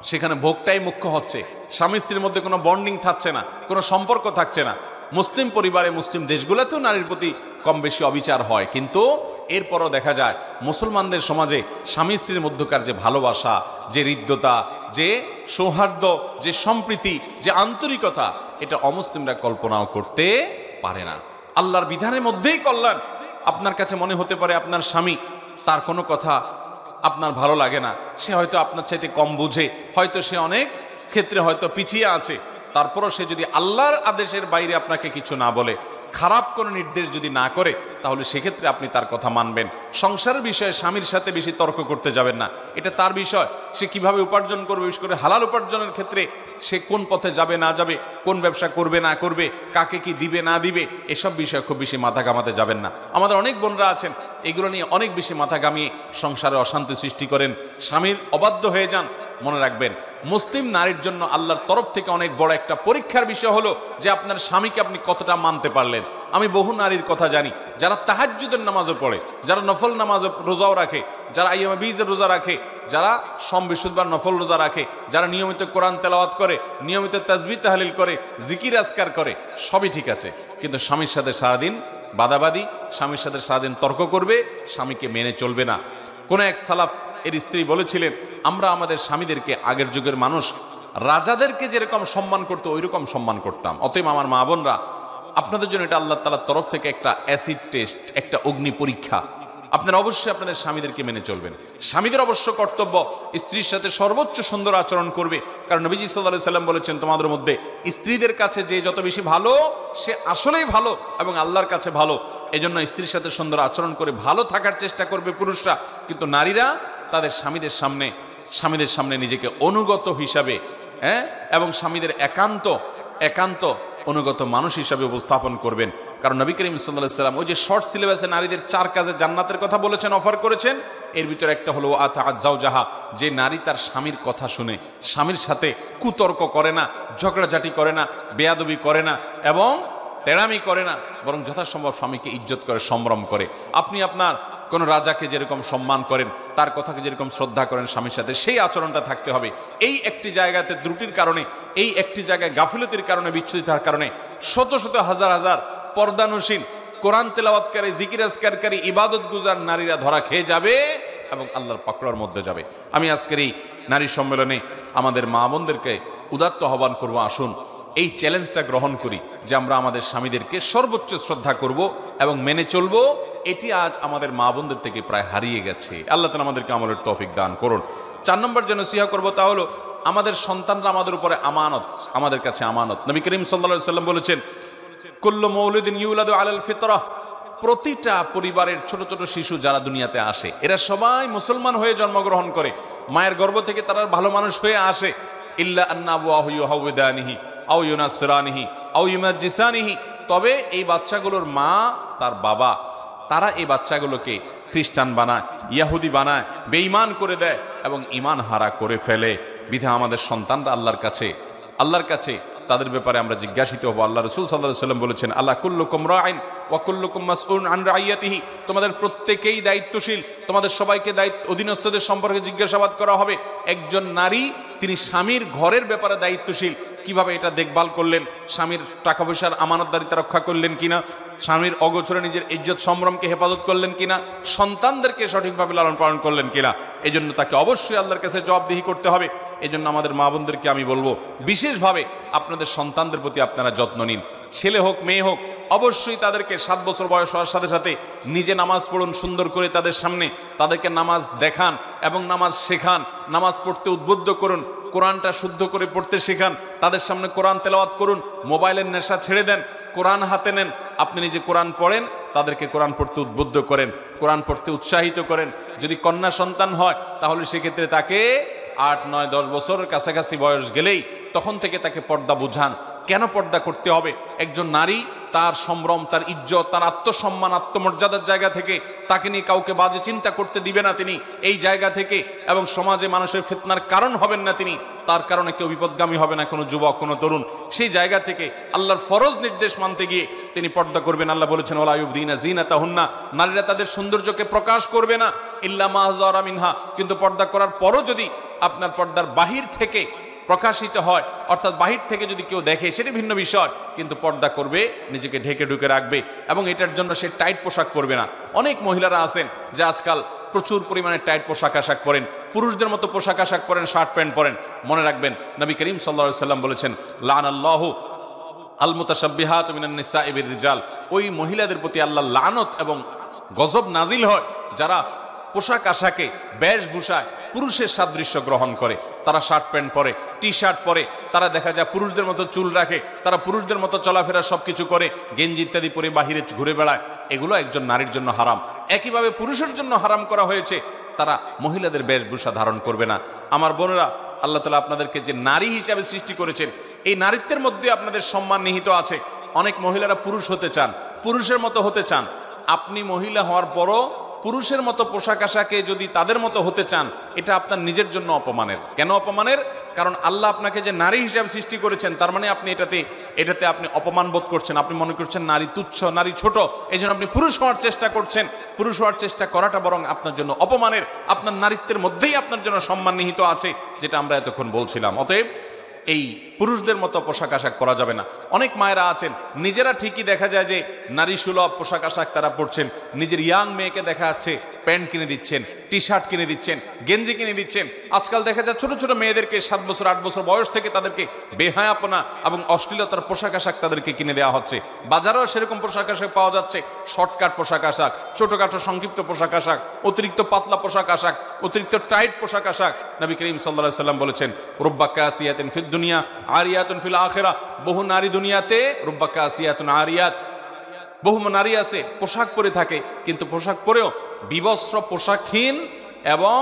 সেখানে ভোগটাই মুখ্য হচ্ছে, স্বামী স্ত্রীর মধ্যে কোনো বন্ডিং থাকছে না, কোনো সম্পর্ক থাকছে না। মুসলিম পরিবারে, মুসলিম দেশগুলোতেও নারীর প্রতি কম বেশি অবিচার হয়, কিন্তু এরপরও দেখা যায় মুসলমানদের সমাজে স্বামী স্ত্রীর মধ্যকার যে ভালোবাসা, যে হৃদ্যতা, যে সৌহার্দ্য, যে সম্প্রীতি, যে আন্তরিকতা, এটা অমুসলিমরা কল্পনাও করতে পারে না। আল্লাহর বিধানের মধ্যেই কল্যাণ। আপনার কাছে মনে হতে পারে আপনার স্বামী, তার কোনো কথা আপনার ভালো লাগে না, সে হয়তো আপনার চাইতে কম বুঝে, হয়তো সে অনেক ক্ষেত্রে হয়তো পিছিয়ে আছে, তারপরও সে যদি আল্লাহর আদেশের বাইরে আপনাকে কিছু না বলে, খারাপ কোনো নির্দেশ যদি না করে, তাহলে সেক্ষেত্রে আপনি তার কথা মানবেন। সংসারের বিষয়ে স্বামীর সাথে বেশি তর্ক করতে যাবেন না, এটা তার বিষয়। সে কিভাবে উপার্জন করবে, বিশেষ করে হালাল উপার্জনের ক্ষেত্রে সে কোন পথে যাবে না যাবে, কোন ব্যবসা করবে না করবে, কাকে কি দিবে না দিবে, এসব বিষয়ে খুব বেশি মাথা ঘামাতে যাবেন না। আমাদের অনেক বোনরা আছেন এগুলো নিয়ে অনেক বেশি মাথা ঘামিয়ে সংসারে অশান্তি সৃষ্টি করেন, স্বামীর অবাধ্য হয়ে যান। মনে রাখবেন, মুসলিম নারীর জন্য আল্লাহর তরফ থেকে অনেক বড় একটা পরীক্ষার বিষয় হলো যে আপনার স্বামীকে আপনি কতটা মানতে পারলেন। আমি বহু নারীর কথা জানি যারা তাহাজ্জুদের নামাজও পড়ে, যারা নফল নামাজ রোজাও রাখে, যারা আইয়ামে বীজের রোজা রাখে, যারা সোম বৃহস্পতিবার নফল রোজা রাখে, যারা নিয়মিত কোরআন তেলাওয়াত করে, নিয়মিত তাসবিহ তাহলিল করে, জিকির আজকার করে, সবই ঠিক আছে, কিন্তু স্বামীর সাথে সারাদিন বাদাবাদি, স্বামীর সাথে সারাদিন তর্ক করবে, স্বামীকে মেনে চলবে না। কোন এক সালাফ এর স্ত্রী বলেছিলেন, আমরা আমাদের স্বামীদেরকে আগের যুগের মানুষ রাজাদেরকে যেরকম সম্মান করতো ওই রকম সম্মান করতাম। অতএব আমার মা বোনরা, আপনাদের জন্য এটা আল্লাহ তাআলার তরফ থেকে একটা অ্যাসিড টেস্ট, একটা অগ্নি পরীক্ষা। আপনারা অবশ্যই আপনাদের স্বামীদেরকে মেনে চলবেন। স্বামীদের অবশ্য কর্তব্য স্ত্রীর সাথে সর্বোচ্চ সুন্দর আচরণ করবে, কারণ নবীজি সাল্লাল্লাহু আলাইহি সাল্লাম বলেছেন, তোমাদের মধ্যে স্ত্রীদের কাছে যে যত বেশি ভালো সে আসলেই ভালো এবং আল্লাহর কাছে ভালো। এজন্য স্ত্রীর সাথে সুন্দর আচরণ করে ভালো থাকার চেষ্টা করবে পুরুষরা, কিন্তু নারীরা তাদের স্বামীদের সামনে নিজেকে অনুগত হিসাবে, এবং স্বামীদের একান্ত অনুগত মানুষ হিসাবে উপস্থাপন করবেন। কারণ নবী করিম সাল্লাল্লাহু আলাইহি ওয়াসাল্লাম ওই যে শর্ট সিলেবাসে নারীদের 4 কাজে জান্নাতের কথা বলেছেন, অফার করেছেন, এর ভিতরে একটা হলো আতাআত যাওজাহা, যে নারী তার স্বামীর কথা শুনে, স্বামীর সাথে কুতর্ক করে না, ঝগড়াঝাটি করে না, বেয়াদবি করে না এবং তেড়ামি করে না, বরং যথাসম্ভব স্বামীকে ইজ্জত করে, সম্ভ্রম করে। আপনি আপনার কোন রাজাকে যেরকম সম্মান করেন, তার কথাকে যেরকম শ্রদ্ধা করেন স্বামীর সাথে, সেই আচরণটা থাকতে হবে। এই একটি জায়গাতে ত্রুটির কারণে, এই একটি জায়গায় গাফিলতির কারণে, বিচ্ছুরিতার কারণে শত শত হাজার হাজার পর্দানুসীন, কোরআন তেলাওয়াতকারী, জিকির আজকারকারী, ইবাদত গুজার নারীরা ধরা খেয়ে যাবে এবং আল্লাহর পাকড়ার মধ্যে যাবে। আমি আজকের এই নারী সম্মেলনে আমাদের মা বোনদেরকে উদাত্ত আহ্বান করব, আসুন এই চ্যালেঞ্জটা গ্রহণ করি যে আমরা আমাদের স্বামীদেরকে সর্বোচ্চ শ্রদ্ধা করব এবং মেনে চলবো। এটি আজ আমাদের মা বোনদের থেকে প্রায় হারিয়ে গেছে। আল্লাহ তাআলা আমাদেরকে আমলের তৌফিক দান করুন। 4 নম্বর যে নসিহত করব তা হলো, আমাদের সন্তানরা আমাদের উপরে আমানত, আমাদের কাছে আমানত। নবী করিম সাল্লাল্লাহু আলাইহি সাল্লাম বলেছেন, কুল্লু মাউলুদিন ইউলাদু আলাল ফিতরাহ, প্রতিটা পরিবারের ছোট ছোট শিশু যারা দুনিয়াতে আসে, এরা সবাই মুসলমান হয়ে জন্মগ্রহণ করে, মায়ের গর্ভ থেকে তারা ভালো মানুষ হয়ে আসে। ইল্লা আন্না আবওয়াহু ইউহাউদানিহি আও ইউনাসরানিহি আও ইউমাজ্জিসানিহি, তবে এই বাচ্চাগুলোর মা, তার বাবা, তারা এই বাচ্চাগুলোকে খ্রিস্টান বানায়, ইয়াহুদি বানায়, বেঈমান করে দেয় এবং ঈমান হারা করে ফেলে। বিধা আমাদের সন্তানরা আল্লাহর কাছে তাদের ব্যাপারে আমরা জিজ্ঞাসিত হব। আল্লাহ রাসূল সাল্লাল্লাহু আলাইহি ওয়াসাল্লাম বলেছেন, আল্লাহ কুল্লুকুম রাইন ওয়া কুল্লুকুম মাসউলুন আন রাইয়াতিহি, তোমাদের প্রত্যেকেই দায়িত্বশীল, তোমাদের সবাইকে অধীনস্থদের সম্পর্কে জিজ্ঞাসাবাদ করা হবে। একজন নারী, তিনি স্বামীর ঘরের ব্যাপারে দায়িত্বশীল, কিভাবে এটা দেখভাল করলেন, স্বামীর টাকা পয়সার আমানতদারিতা রক্ষা করলেন কিনা, স্বামীর অগোচরে নিজের ইজ্জত সম্ভ্রমকে হেফাজত করলেন কিনা, সন্তানদেরকে সঠিকভাবে লালন পালন করলেন কিনা, এই জন্য তাকে অবশ্যই আল্লাহর কাছে জবাবদিহি করতে হবে। এই জন্য আমাদের মা বোনদেরকে আমি বলবো, বিশেষভাবে আপনাদের সন্তানদের প্রতি আপনারা যত্ন নিন। ছেলে হোক মেয়ে হোক, অবশ্যই তাদেরকে 7 বছর বয়স হওয়ার সাথে সাথে নিজে নামাজ পড়ুন, সুন্দর করে তাদের সামনে তাদেরকে নামাজ দেখান এবং নামাজ শেখান, নামাজ পড়তে উদ্বুদ্ধ করুন, কোরআনটা শুদ্ধ করে পড়তে শেখান, তাদের সামনে কোরআন তেলাওয়াত করুন, মোবাইলের নেশা ছেড়ে দেন, কোরআন হাতে নেন, আপনি নিজে কোরআন পড়েন, তাদেরকে কোরআন পড়তে উদ্বুদ্ধ করেন, কোরআন পড়তে উৎসাহিত করেন। যদি কন্যা সন্তান হয় তাহলে সেক্ষেত্রে তাকে 8, 9, 10 বছরের কাছাকাছি বয়স গেলেই তখন থেকে তাকে পর্দা বুঝান। কেন পর্দা করতে হবে? একজন নারী তার সম্ভ্রম, তার ইজ্জত, তার আত্মসম্মান, আত্মমর্যাদার জায়গা থেকে তাকে নিয়ে কাউকে বাজে চিন্তা করতে দিবে না তিনি, এই জায়গা থেকে, এবং সমাজে মানুষের ফিতনার কারণ হবেন না তিনি, তার কারণে কেউ বিপদগামী হবে না, কোনো যুবক, কোনো তরুণ। সেই জায়গা থেকে আল্লাহর ফরজ নির্দেশ মানতে গিয়ে তিনি পর্দা করবেন। আল্লাহ বলেছেন, ওয়ালা ইউবদিনা যিনাতাহুন্না, নারীরা তাদের সৌন্দর্যকে প্রকাশ করবে না, ইল্লা মা যারা মিনহা, কিন্তু পর্দা করার পরও যদি আপনার পর্দার বাহির থেকে প্রকাশিত হয়, অর্থাৎ বাহির থেকে যদি কেউ দেখে সেটা ভিন্ন বিষয়, কিন্তু পর্দা করবে, নিজেকে ঢেকে ঢুকে রাখবে এবং এটার জন্য সে টাইট পোশাক পরবে না। অনেক মহিলারা আছেন যে আজকাল প্রচুর পরিমাণে টাইট পোশাক আশাক পরেন, পুরুষদের মতো পোশাক আশাক পরেন, শার্ট প্যান্ট পরেন। মনে রাখবেন, নবী করিম সাল্লাল্লাহু আলাইহি ওয়াসাল্লাম বলেছেন, লানাল্লাহু আল মুতাশাব্বিহাতু মিনান নিসাই বির রিজাল, ওই মহিলাদের প্রতি আল্লাহ লানত এবং গজব নাজিল হয় যারা পোশাক আশাকে, বেশভূষায় পুরুষের সাদৃশ্য গ্রহণ করে, তারা শার্ট প্যান্ট পরে, টি শার্ট পরে, তারা দেখা যায় পুরুষদের মতো চুল রাখে, তারা পুরুষদের মতো চলাফেরা সবকিছু করে, গেঞ্জি ইত্যাদি পরে বাহিরে ঘুরে বেড়ায়, এগুলো একজন নারীর জন্য হারাম। একইভাবে পুরুষের জন্য হারাম করা হয়েছে, তারা মহিলাদের বেশভূষা ধারণ করবে না। আমার বোনেরা, আল্লাহ তাআলা আপনাদেরকে যে নারী হিসাবে সৃষ্টি করেছেন, এই নারীত্বের মধ্যে আপনাদের সম্মান নিহিত আছে। অনেক মহিলারা পুরুষ হতে চান, পুরুষের মতো হতে চান। আপনি মহিলা হওয়ার পরও পুরুষের মতো পোশাক আশাকে যদি তাদের মতো হতে চান, এটা আপনার নিজের জন্য অপমানের। কেন অপমানের? কারণ আল্লাহ আপনাকে যে নারী হিসাবে সৃষ্টি করেছেন, তার মানে আপনি এটাতে আপনি অপমান বোধ করছেন। আপনি মনে করছেন নারী তুচ্ছ, নারী ছোট, এই জন্য আপনি পুরুষ হওয়ার চেষ্টা করছেন। পুরুষ হওয়ার চেষ্টা করাটা বরং আপনার জন্য অপমানের। আপনার নারীত্বের মধ্যেই আপনার জন্য সম্মান নিহিত আছে, যেটা আমরা এতক্ষণ বলছিলাম। অতএব এই পুরুষদের মতো পোশাক আশাক পরা যাবে না। অনেক মায়েরা আছেন, নিজেরা ঠিকই দেখা যায় যে নারী সুলভ পোশাক আশাক তারা পরছেন, নিজের ইয়াং মেয়েকে দেখা যাচ্ছে প্যান্ট কিনে দিচ্ছেন, টি শার্ট কিনে দিচ্ছেন, গেঞ্জি কিনে দিচ্ছেন। আজকাল দেখা যায় ছোট ছোট মেয়েদেরকে 7 বছর 8 বছর বয়স থেকে তাদেরকে বেহায়াপনা এবং অশ্লীলতার পোশাক আশাক তাদেরকে কিনে দেওয়া হচ্ছে। বাজারেও সেরকম পোশাক আশাক পাওয়া যাচ্ছে, শর্টকাট পোশাক আশাক, ছোটখাটো সংক্ষিপ্ত পোশাক আশাক, অতিরিক্ত পাতলা পোশাক আশাক, অতিরিক্ত টাইট পোশাক আশাক। নবী করিম সাল্লাল্লাহু আলাইহি সাল্লাম বলেছেন, রুব্বা কাসিয়াতিন ফিদ দুনিয়া আরিয়াতুন ফিল আখিরাহ। বহু নারী দুনিয়াতে, রুব্বা কাসিয়াতুন আরিয়াত, বহু নারী আছে পোশাক পরে থাকে, কিন্তু পোশাক পরেও বিবস্ত্র পোশাকহীন এবং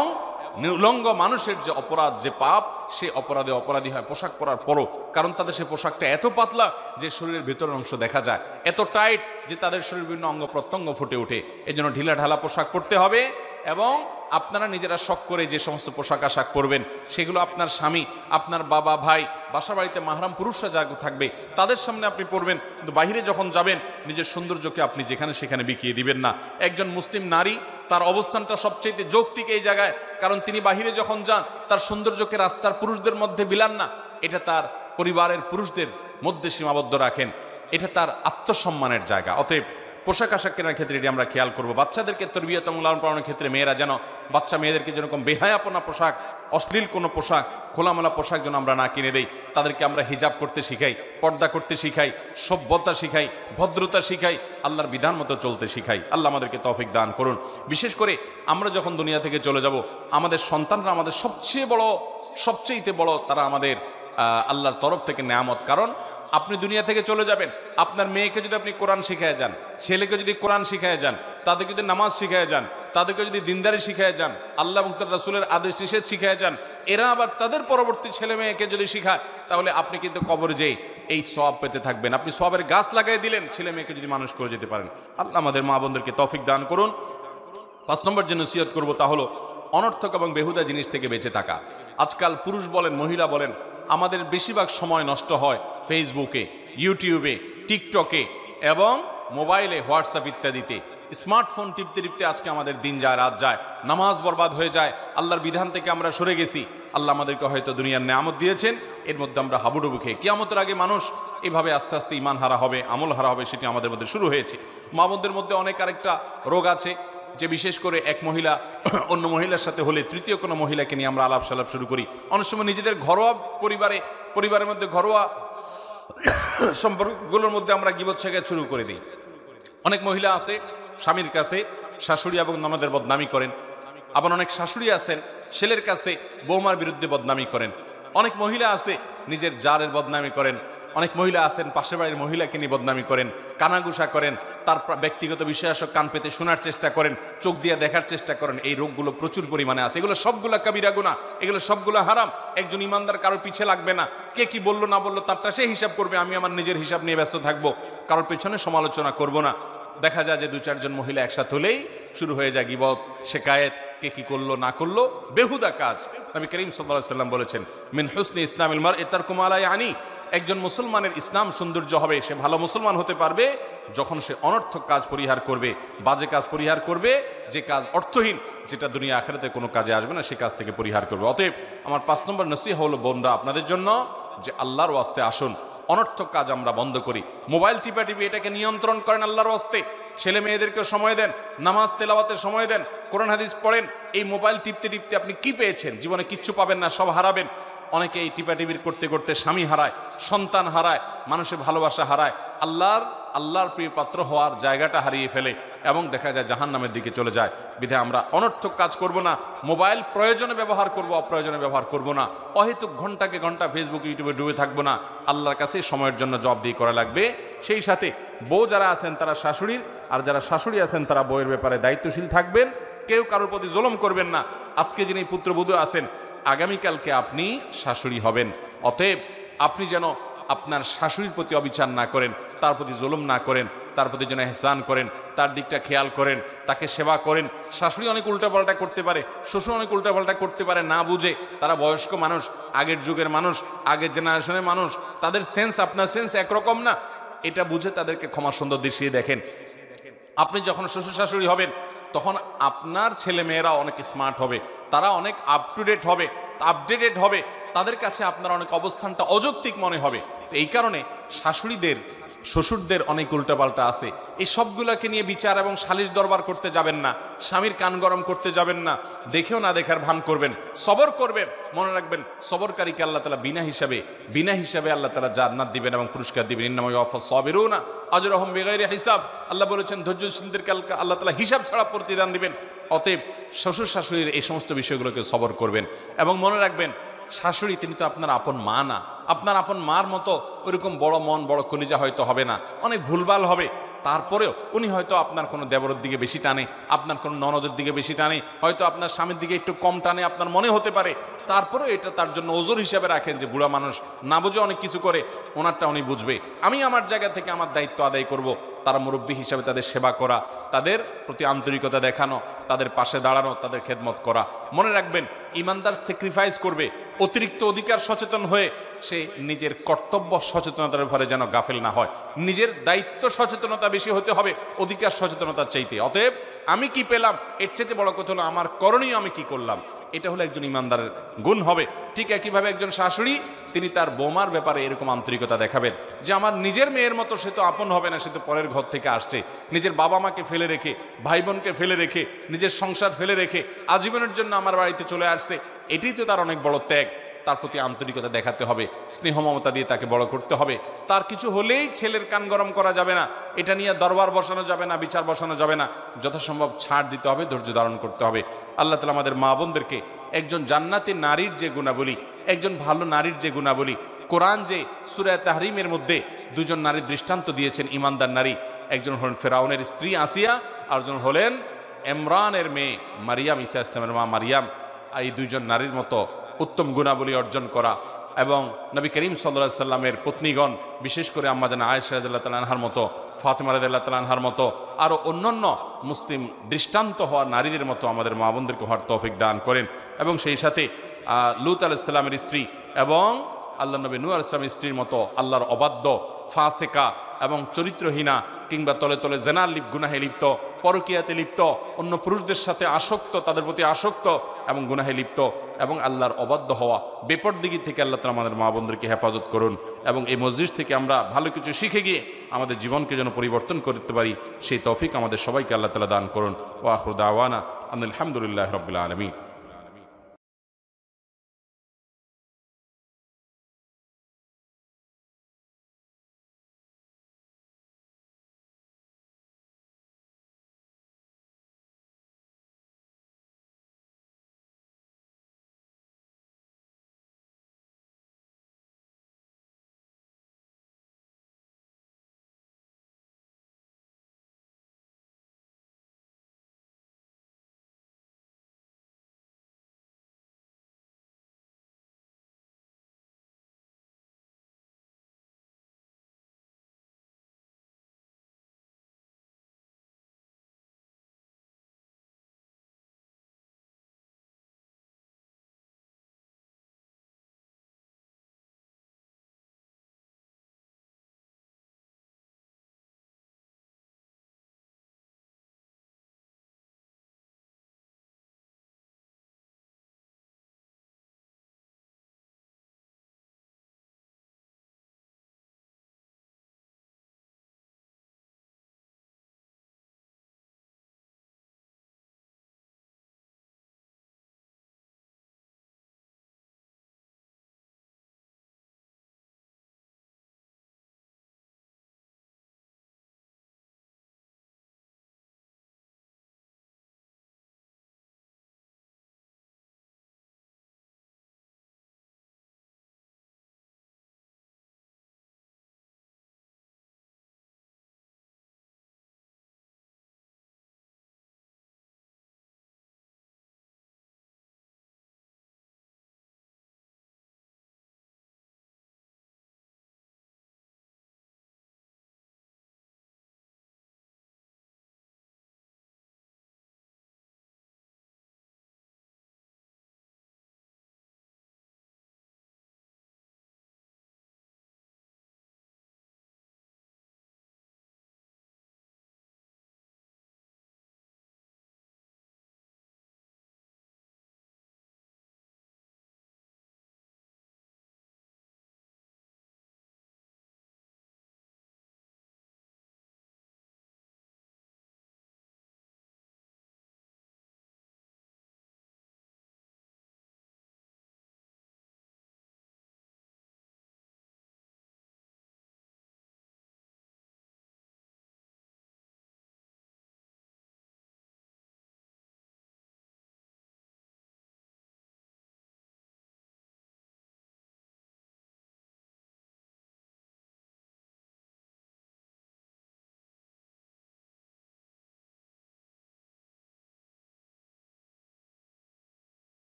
নিউলঙ্গ মানুষের যে অপরাধ, যে পাপ, সে অপরাধে অপরাধী হয় পোশাক পরার পরও। কারণ তাদের সে পোশাকটা এত পাতলা যে শরীরের ভেতরের অংশ দেখা যায়, এত টাইট যে তাদের শরীর বিভিন্ন অঙ্গ প্রত্যঙ্গ ফুটে ওঠে। এই জন্য ঢিলা ঢালা পোশাক পরতে হবে। এবং আপনারা নিজেরা শখ করে যে সমস্ত পোশাক আশাক পরবেন, সেগুলো আপনার স্বামী, আপনার বাবা, ভাই, বাসা বাড়িতে মাহরাম পুরুষরা যা থাকবে তাদের সামনে আপনি পরবেন। কিন্তু বাইরে যখন যাবেন, নিজের সৌন্দর্যকে আপনি যেখানে সেখানে বিকিয়ে দিবেন না। একজন মুসলিম নারী, তার অবস্থানটা সবচেয়ে যৌক্তিক এই জায়গায়, কারণ তিনি বাহিরে যখন যান, তার সৌন্দর্যকে রাস্তার পুরুষদের মধ্যে বিলান না, এটা তার পরিবারের পুরুষদের মধ্যে সীমাবদ্ধ রাখেন, এটা তার আত্মসম্মানের জায়গা। অতএব পোশাক আশাক কেনার ক্ষেত্রে এটি আমরা খেয়াল করবো। বাচ্চাদেরকে তরবিয়ত এবং লালন পালনের ক্ষেত্রে মেয়েরা যেন বাচ্চা মেয়েদেরকে যেরকম বেহায়াপনা পোশাক, অশ্লীল কোনো পোশাক, খোলামেলা পোশাক যেন আমরা না কিনে দেই। তাদেরকে আমরা হিজাব করতে শিখাই, পর্দা করতে শিখাই, সভ্যতা শিখাই, ভদ্রতা শিখাই, আল্লাহর বিধান মতো চলতে শিখাই। আল্লাহ আমাদেরকে তৌফিক দান করুন। বিশেষ করে আমরা যখন দুনিয়া থেকে চলে যাব, আমাদের সন্তানরা আমাদের সবচেয়ে বড় তারা আমাদের আল্লাহর তরফ থেকে নেয়ামত। কারণ আপনি দুনিয়া থেকে চলে যাবেন, আপনার মেয়েকে যদি আপনি কোরআন শিখায় যান, ছেলেকে যদি কোরআন শিখায় যান, তাদেরকে যদি নামাজ শিখায় যান, তাদেরকে যদি দিনদারি শিখায় যান, আল্লাহ এবং তার রাসূলের আদেশ নিষেধ শিখায় যান, এরা আবার তাদের পরবর্তী ছেলে মেয়েকে যদি শিখায়, তাহলে আপনি কিন্তু কবরে যেয়ে এই সওয়াব পেতে থাকবেন। আপনি সওয়াবের গাছ লাগাই দিলেন, ছেলে মেয়েকে যদি মানুষ করে যেতে পারেন। আল্লাহ আমাদের মা বোনদেরকে তৌফিক দান করুন। 5 নম্বর যে নসিহত করবো তা হলো অনর্থক এবং বেহুদা জিনিস থেকে বেঁচে থাকা। আজকাল পুরুষ বলেন, মহিলা বলেন, আমাদের বেশিরভাগ সময় নষ্ট হয় ফেসবুকে, ইউটিউবে, টিকটকে এবং মোবাইলে, হোয়াটসঅ্যাপ ইত্যাদিতে। স্মার্টফোন টিপতে টিপতে আজকে আমাদের দিন যায়, রাত যায়, নামাজ বরবাদ হয়ে যায়, আল্লাহর বিধান থেকে আমরা সরে গেছি। আল্লাহ আমাদেরকে হয়তো দুনিয়ার নেয়ামত দিয়েছেন, এর মধ্যে আমরা হাবুডুবু খেয়ে কিয়ামতের আগে মানুষ এভাবে আস্তে আস্তে ইমান হারা হবে, আমল হারা হবে, সেটি আমাদের মধ্যে শুরু হয়েছে। মা বোনদের মধ্যে অনেক আরেকটা রোগ আছে, যে বিশেষ করে এক মহিলা অন্য মহিলার সাথে হলে তৃতীয় কোনো মহিলাকে নিয়ে আমরা আলাপ সালাপ শুরু করি। অনেক সময় নিজেদের ঘরোয়া পরিবারের মধ্যে ঘরোয়া সম্পর্কগুলোর মধ্যে আমরা গীবত শেখায় শুরু করে দিই। অনেক মহিলা আছে স্বামীর কাছে শাশুড়ি এবং ননদের বদনামি করেন, আবার অনেক শাশুড়ি আছেন ছেলের কাছে বৌমার বিরুদ্ধে বদনামি করেন। অনেক মহিলা আছে নিজের জারের বদনামি করেন, অনেক মহিলা আছেন পাশের বাড়ির মহিলাকে নিয়ে বদনামি করেন, কানাঘুষা করেন, তার ব্যক্তিগত বিষয় আসক কান পেতে শোনার চেষ্টা করেন, চোখ দিয়ে দেখার চেষ্টা করেন। এই রোগগুলো প্রচুর পরিমাণে আছে। এগুলো সবগুলো কাবিরা গুনাহ, এগুলো সবগুলো হারাম। একজন ইমানদার কারোর পিছে লাগবে না। কে কি বললো না বললো তারটা সে হিসাব করবে, আমি আমার নিজের হিসাব নিয়ে ব্যস্ত থাকবো, কারোর পেছনে সমালোচনা করব না। দেখা যায় যে 2-4 জন মহিলা একসাথে হলেই শুরু হয়ে যায় গীবত, শিকায়েত, কে কি করলো না করলো, বেহুদা কাজ। নবী করিম সাল্লাল্লাহু আলাইহি ওয়াসাল্লাম বলেছেন, মিন হুসনি ইসলামিল মারই তারকু মা লা ইয়ানি। একজন মুসলমানের ইসলাম সৌন্দর্য হবে, সে ভালো মুসলমান হতে পারবে যখন সে অনর্থক কাজ পরিহার করবে, বাজে কাজ পরিহার করবে, যে কাজ অর্থহীন, যেটা দুনিয়া আখিরাতে কোনো কাজে আসবে না, সে কাজ থেকে পরিহার করবে। অতএব আমার 5 নম্বর নসিহত হলো বোনরা আপনাদের জন্য, যে আল্লাহর ওয়াস্তে আসুন, অনর্থক কাজ আমরা বন্ধ করি। মোবাইল টিপাটিপি এটাকে নিয়ন্ত্রণ করেন আল্লাহর ওয়াস্তে। ছেলে মেয়েদেরকে সময় দেন, নামাজ তেলাওয়াতের সময় দেন, কোরআন হাদিস পড়েন। এই মোবাইল টিপতে টিপতে আপনি কি পেয়েছেন? জীবনে কিচ্ছু পাবেন না, সব হারাবেন। অনেকে এই টিপাটিপির করতে করতে স্বামী হারায়, সন্তান হারায়, মানুষের ভালোবাসা হারায়, আল্লাহর আল্লাহর প্রিয় পাত্র হওয়ার জায়গাটা হারিয়ে ফেলে এবং দেখা যায় জাহান্নামের দিকে চলে যায়। বিধায় আমরা অনর্থক কাজ করব না, মোবাইল প্রয়োজনে ব্যবহার করব, অপ্রয়োজনে ব্যবহার করব না, অহেতুক ঘন্টাকে ঘন্টা ফেসবুক ইউটিউবে ডুবে থাকবো না। আল্লাহর কাছে সময়ের জন্য জবাবদিহি করা লাগবে। সেই সাথে বউ যারা আছেন তারা শাশুড়ির, আর যারা শাশুড়ি আছেন তারা বউয়ের ব্যাপারে দায়িত্বশীল থাকবেন। কেউ কারোর প্রতি জুলুম করবেন না। আজকে যিনি পুত্রবধূ আছেন, আগামীকালকে আপনি শাশুড়ি হবেন। অতএব আপনি যেন আপনার শাশুড়ির প্রতি অবিচার না করেন, তার প্রতি জুলুম না করেন, তার প্রতি যেন ইহসান করেন, তার দিকটা খেয়াল করেন, তাকে সেবা করেন। শাশুড়ি অনেক উল্টাপাল্টা করতে পারে, শ্বশুর অনেক উল্টাপাল্টা করতে পারে না বুঝে। তারা বয়স্ক মানুষ, আগের যুগের মানুষ, আগের জেনারেশনের মানুষ, তাদের সেন্স আপনার সেন্স একরকম না। এটা বুঝে তাদেরকে ক্ষমা সুন্দর দৃষ্টিতে দেখেন। আপনি যখন শ্বশুর শাশুড়ি হবেন তখন আপনার ছেলে মেয়েরা অনেক স্মার্ট হবে, তারা অনেক আপ টু ডেট হবে, আপডেটেড হবে। তাদের কাছে আপনার অনেক অবস্থানটা অযৌক্তিক মনে হবে। তো এই কারণে শাশুড়িদের শ্বশুরদের অনেক উল্টাপাল্টা আছে, এই সবগুলোকে নিয়ে বিচার এবং সালিশ দরবার করতে যাবেন না, স্বামীর কান গরম করতে যাবেন না, দেখেও না দেখার ভান করবেন, সবর করবেন। মনে রাখবেন সবরকারীকে আল্লাহ তাআলা বিনা হিসাবে আল্লাহ তাআলা জান্নাত দিবেন এবং পুরস্কার দিবেন। ইন্নামা ইউওয়াফাস সাবিরুনা আজরাহুম বিগাইরি হিসাব। আল্লাহ বলেছেন ধৈর্যশীলদেরকে আল্লাহ তাআলা হিসাব ছাড়া প্রতিদান দিবেন। অতএব শ্বশুর শাশুড়ির এই সমস্ত বিষয়গুলোকে সবর করবেন এবং মনে রাখবেন শাশুড়ি তিনি তো আপনার আপন মা না। আপনার আপন মার মতো ওইরকম বড় মন বড় কলিজা হয়তো হবে না, অনেক ভুলভাল হবে। তারপরেও উনি হয়তো আপনার কোনো দেবরের দিকে বেশি টানে, আপনার কোনো ননদের দিকে বেশি টানে, হয়তো আপনার স্বামীর দিকে একটু কম টানে, আপনার মনে হতে পারে। তারপরেও এটা তার জন্য ওজোর হিসাবে রাখেন যে বুড়া মানুষ না বুঝে অনেক কিছু করে, ওনারটা উনি বুঝবে। আমি আমার জায়গা থেকে আমার দায়িত্ব আদায় করব। তারা মুরব্বী হিসাবে তাদের সেবা করা, তাদের প্রতি আন্তরিকতা দেখানো, তাদের পাশে দাঁড়ানো, তাদের খেদমত করা। মনে রাখবেন ইমানদার স্যাক্রিফাইস করবে, অতিরিক্ত অধিকার সচেতন হয়ে সে নিজের কর্তব্য সচেতনতার ব্যাপারে যেন গাফেল না হয়। নিজের দায়িত্ব সচেতনতা বেশি হতে হবে অধিকার সচেতনতার চাইতে। অতএব আমি কি পেলাম এর চাইতে বড় কথা হলো আমার করণীয় আমি কি করলাম। এটা হলো একজন ইমানদারের গুণ হবে। ঠিক একইভাবে একজন শাশুড়ি তিনি তার বৌমার ব্যাপারে এরকম আন্তরিকতা দেখাবেন যে আমার নিজের মেয়ের মতো সে তো আপন হবে না, সে তো পরের ঘর থেকে আসছে, নিজের বাবা মাকে ফেলে রেখে, ভাই বোনকে ফেলে রেখে, নিজের সংসার ফেলে রেখে আজীবনের জন্য আমার বাড়িতে চলে আসছে। এটাই তো তার অনেক বড় ত্যাগ। তার প্রতি আন্তরিকতা দেখাতে হবে, স্নেহ মমতা দিয়ে তাকে বড় করতে হবে। তার কিছু হলেই ছেলের কান গরম করা যাবে না, এটা নিয়ে দরবার বসানো যাবে না, বিচার বসানো যাবে না। যথাসম্ভব ছাড় দিতে হবে, ধৈর্য ধারণ করতে হবে। আল্লাহ তাআলা আমাদের মা বোনদেরকে একজন জান্নাতি নারীর যে গুণাবলী, একজন ভালো নারীর যে গুণাবলী, কোরআন যে সূরা তাহরিমের মধ্যে দুজন নারীর দৃষ্টান্ত দিয়েছেন, ইমানদার নারী, একজন হলেন ফেরাউনের স্ত্রী আসিয়া, আরেকজন হলেন ইমরানের মেয়ে মারিয়াম, ঈসা ইসলামের মা মারিয়াম। এই দুইজন নারীর মতো উত্তম গুণাবলী অর্জন করা এবং নবী করিম সাল্লাল্লাহু আলাইহি সাল্লামের পত্নীগণ, বিশেষ করে আম্মা জান আয়েশা রাদিয়াল্লাহু তাআলা আনহার মতো, ফাতেমা রাদিয়াল্লাহু তাআলা আনহার মতো, আরও অন্যান্য মুসলিম দৃষ্টান্ত হওয়া নারীদের মতো আমাদের মা বোনদেরকে হওয়ার তৌফিক দান করেন। এবং সেই সাথে লূত আলাইহিস সালামের স্ত্রী এবং আল্লাহ নবী নূহ আলাইহিস সালামের স্ত্রীর মতো আল্লাহর অবাধ্য, ফাসেকা এবং চরিত্রহীনা কিংবা তলে তলে জেনার গুনাহে লিপ্ত, পরকীয়াতে লিপ্ত, অন্য পুরুষদের সাথে আসক্ত, তাদের প্রতি আসক্ত এবং গুনাহে লিপ্ত এবং আল্লাহর অবাধ্য হওয়া, বেপরদিগি থেকে আল্লাহ তাআলা আমাদের মা বোনদেরকে হেফাজত করুন। এবং এই মসজিদ থেকে আমরা ভালো কিছু শিখে গিয়ে আমাদের জীবনকে যেন পরিবর্তন করতে পারি, সেই তৌফিক আমাদের সবাইকে আল্লাহ তাআলা দান করুন। ওয়া আখিরু দাওয়ানা আলহামদুলিল্লাহি রাব্বিল আলামিন।